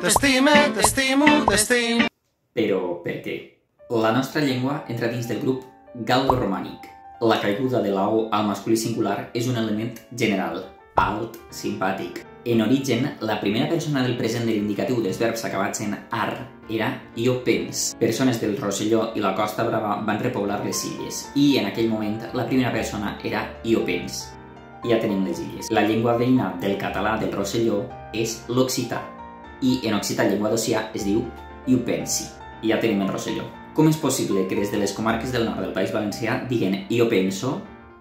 t'estime, t'estimo, t'estim. Però per què? La nostra llengua entra dins del grup gal·loromànic. La caiguda de la O al masculí singular és un element general, alt, simpàtic. En origen, la primera persona del present de l'indicatiu dels verbs acabats en ar era jo pens. Persones del Rosselló i la Costa Brava van repoblar les illes i en aquell moment la primera persona era jo pens. Ja tenim les illes. La llengua veïna del català del Rosselló és l'occità i en occità llengua d'Ossià es diu jo pensi. Ja tenim el Rosselló. Com és possible que des de les comarques del nord del País Valencià diguen jo penso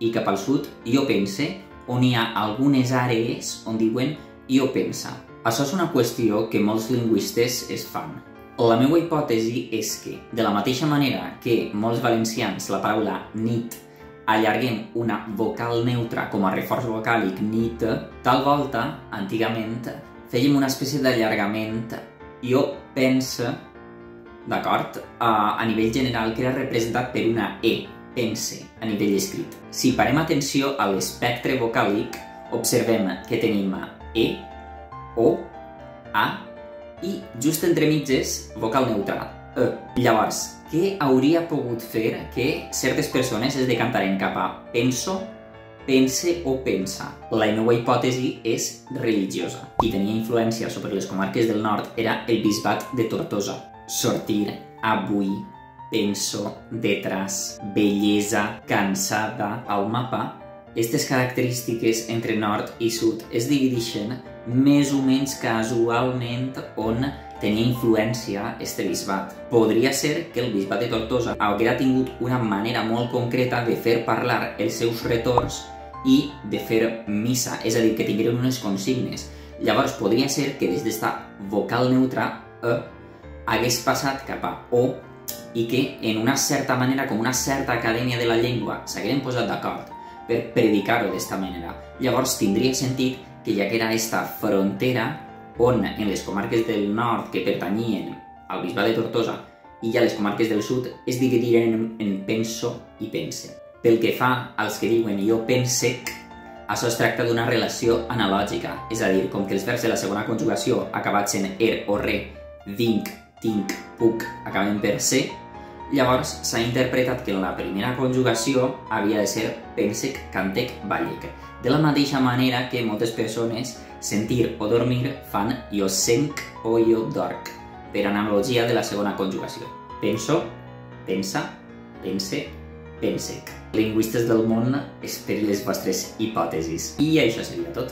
i cap al sud jo pense, on hi ha algunes àrees on diuen jo pensa? Això és una qüestió que molts lingüistes es fan. La meva hipòtesi és que, de la mateixa manera que molts valencians la paraula nit allarguem una vocal neutra com a reforç vocàlic nit, tal volta, antigament, fèiem una espècie d'allargament jo pense, d'acord? A nivell general que era representat per una E, pense, a nivell escrit. Si parem atenció a l'espectre vocàlic, observem que tenim E, O, A i just entre mitges vocal neutra, E. Llavors, què hauria pogut fer que certes persones es decantaren cap a penso, pense o pensa? La meva hipòtesi és religiosa. Qui tenia influència sobre les comarques del nord era el bisbat de Tortosa. Sortir, avui, penso, detrás, bellesa, cansada. Al mapa, aquestes característiques entre nord i sud es divideixen més o menys casualment on tenia influència este bisbat. Podria ser que el bisbat de Tortosa haguera tingut una manera molt concreta de fer parlar els seus retors i de fer missa, és a dir, que tingueren unes consignes. Llavors podria ser que des d'esta vocal neutra, E, hagués passat cap a O i que en una certa manera, com una certa acadèmia de la llengua, s'hagueren posat d'acord per predicar-ho d'esta manera. Llavors tindria sentit que hi haguera aquesta frontera on en les comarques del nord que pertanyien al bisbat de Tortosa i ja les comarques del sud es dividiren en penso i pense. Pel que fa als que diuen jo pensec, això es tracta d'una relació analògica, és a dir, com que els verbs de la segona conjugació acabats en er o re, vinc, tinc, puc, acaben per ser, llavors s'ha interpretat que en la primera conjugació havia de ser pensec, cantec, ballec. De la mateixa manera que moltes persones sentir o dormir fan jo senc o jo dorc, per analogia de la segona conjugació. Penso, pensa, pense, pensec. Lingüistes del món, espero les vostres hipòtesis. I això seria tot.